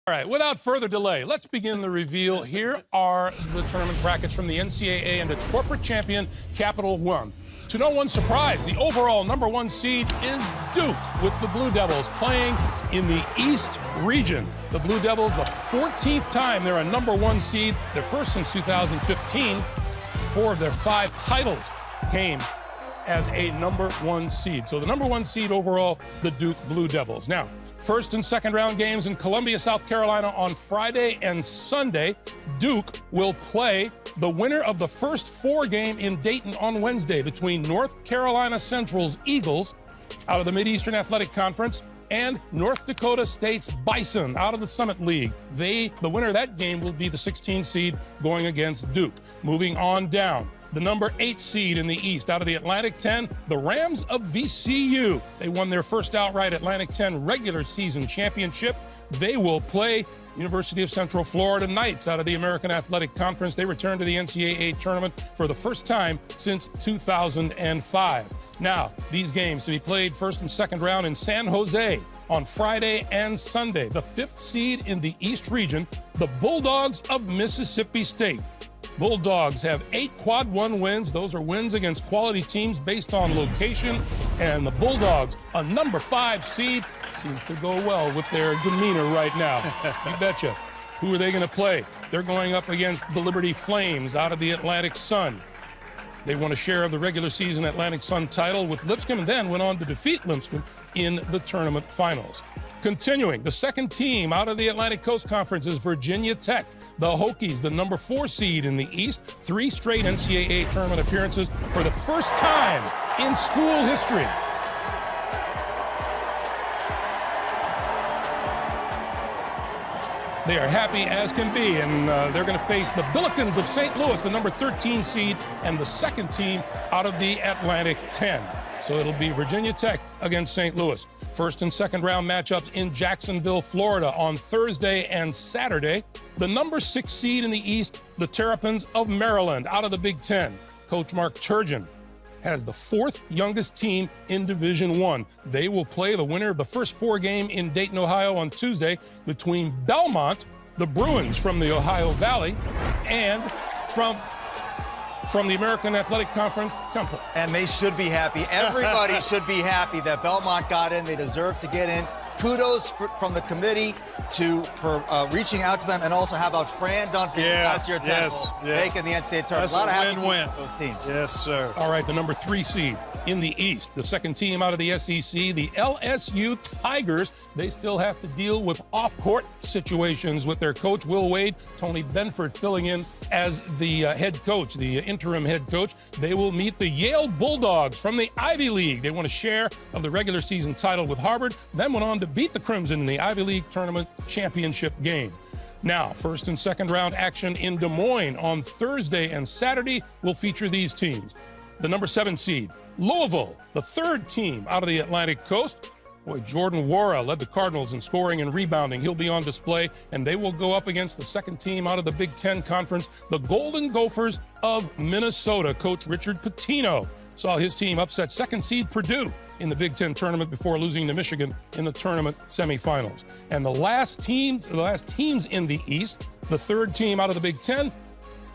All right, without further delay, let's begin the reveal. Here are the tournament brackets from the NCAA and its corporate champion, Capital One. To no one's surprise, the overall #1 seed is Duke, with the Blue Devils playing in the East region. The Blue Devils, the 14th time they're a #1 seed. They're first since 2015. 4 of their 5 titles came as a #1 seed. So the #1 seed overall, the Duke Blue Devils. Now, first and second round games in Columbia, South Carolina on Friday and Sunday. Duke will play the winner of the first 4 game in Dayton on Wednesday between North Carolina Central's Eagles out of the Mid-Eastern Athletic Conference and North Dakota State's Bison out of the Summit League. The winner of that game will be the 16 seed going against Duke. Moving on down, the #8 seed in the East out of the Atlantic 10, the Rams of VCU. They won their first outright Atlantic 10 regular season championship. They will play University of Central Florida Knights out of the American Athletic Conference. They return to the NCAA tournament for the first time since 2005. Now, these games to be played first and second round in San Jose on Friday and Sunday. The 5th seed in the East region, the Bulldogs of Mississippi State. Bulldogs have 8 quad 1 wins. Those are wins against quality teams based on location. And the Bulldogs, a #5 seed, seems to go well with their demeanor right now. You betcha. Who are they going to play? They're going up against the Liberty Flames out of the Atlantic Sun. They won a share of the regular season Atlantic Sun title with Lipscomb and then went on to defeat Lipscomb in the tournament finals. Continuing, the second team out of the Atlantic Coast Conference is Virginia Tech. The Hokies, the #4 seed in the East, 3 straight NCAA tournament appearances for the first time in school history. They are happy as can be, and they're going to face the Billikens of St. Louis, the #13 seed, and the second team out of the Atlantic 10. So it'll be Virginia Tech against St. Louis. First and second round matchups in Jacksonville, Florida on Thursday and Saturday. The #6 seed in the East, the Terrapins of Maryland out of the Big Ten. Coach Mark Turgeon has the 4th youngest team in Division I. They will play the winner of the first 4 game in Dayton, Ohio on Tuesday between Belmont, the Bruins from the Ohio Valley, and from the American Athletic Conference, Temple. And they should be happy. Everybody should be happy that Belmont got in. They deserve to get in. Kudos from the committee for reaching out to them. And also, how about Fran Dunphy last year at Temple making the NCAA tournament? That's a lot of happy win-win. those teams. Yes, sir. All right, the #3 seed in the East, the second team out of the SEC, the LSU Tigers. They still have to deal with off-court situations with their coach, Will Wade. Tony Benford filling in as the head coach, the interim head coach. They will meet the Yale Bulldogs from the Ivy League. They won a share of the regular season title with Harvard, then went on to beat the Crimson in the Ivy League tournament championship game. Now, first and second round action in Des Moines on Thursday and Saturday will feature these teams. The #7 seed, Louisville, the 3rd team out of the Atlantic Coast. Boy, Jordan Wara led the Cardinals in scoring and rebounding. He'll be on display, and they will go up against the second team out of the Big Ten Conference, the Golden Gophers of Minnesota. Coach Richard Pitino saw his team upset 2nd seed Purdue in the Big Ten tournament before losing to Michigan in the tournament semifinals. And the last teams in the East, the 3rd team out of the Big Ten,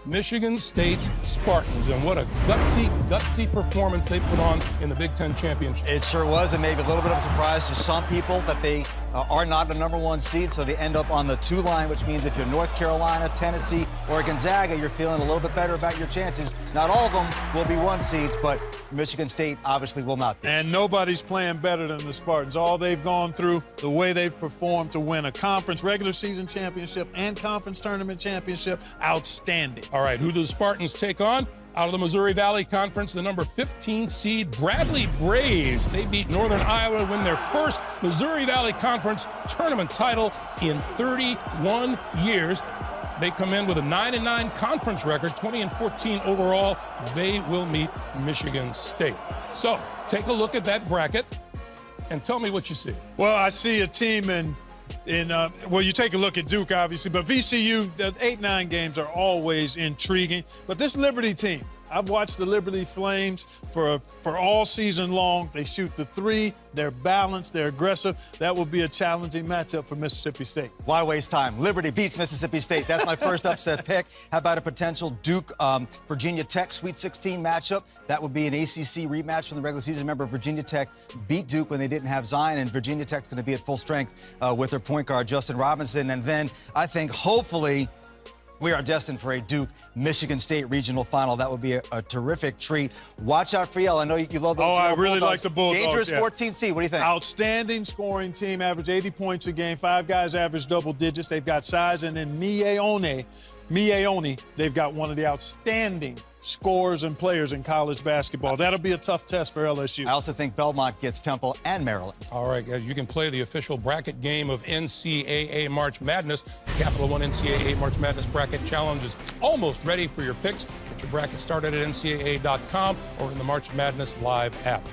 Michigan State Spartans. And what a gutsy performance they put on in the Big Ten championship. It sure was, and maybe a little bit of a surprise to some people that they are not the #1 seed, so they end up on the 2 line, which means if you're North Carolina, Tennessee, or Gonzaga, you're feeling a little bit better about your chances. Not all of them will be 1 seeds, but Michigan State obviously will not be. And nobody's playing better than the Spartans. All they've gone through, the way they've performed to win a conference regular season championship and conference tournament championship, outstanding. All right, who do the Spartans take on? Out of the Missouri Valley Conference, the #15 seed Bradley Braves. They beat Northern Iowa to win their first Missouri Valley Conference tournament title in 31 years. They come in with a 9-9 conference record, 20-14 overall. They will meet Michigan State. So take a look at that bracket and tell me what you see. Well, I see a team well, you take a look at Duke, obviously, but VCU, the 8-9 games are always intriguing. But this Liberty team, I've watched the Liberty Flames for all season long. They shoot the three. They're balanced. They're aggressive. That will be a challenging matchup for Mississippi State. Why waste time? Liberty beats Mississippi State. That's my first upset pick. How about a potential Duke-Virginia Tech Sweet 16 matchup? That would be an ACC rematch from the regular season. Remember, Virginia Tech beat Duke when they didn't have Zion, and Virginia Tech's going to be at full strength with their point guard, Justin Robinson. And then I think, hopefully, we are destined for a Duke-Michigan State regional final. That would be a terrific treat. Watch out for Yale. I know you love those. Oh, I really Bulldogs. like the Bulldogs. Dangerous yeah. 14 seed. What do you think? Outstanding scoring team, average 80 points a game. 5 guys average double digits. They've got size, and then Miaone, they've got one of the outstanding scorers and players in college basketball. That'll be a tough test for LSU. I also think Belmont gets Temple and Maryland. All right, guys, you can play the official bracket game of NCAA March Madness. The Capital One NCAA March Madness Bracket Challenge is almost ready for your picks. Get your bracket started at ncaa.com or in the March Madness Live app.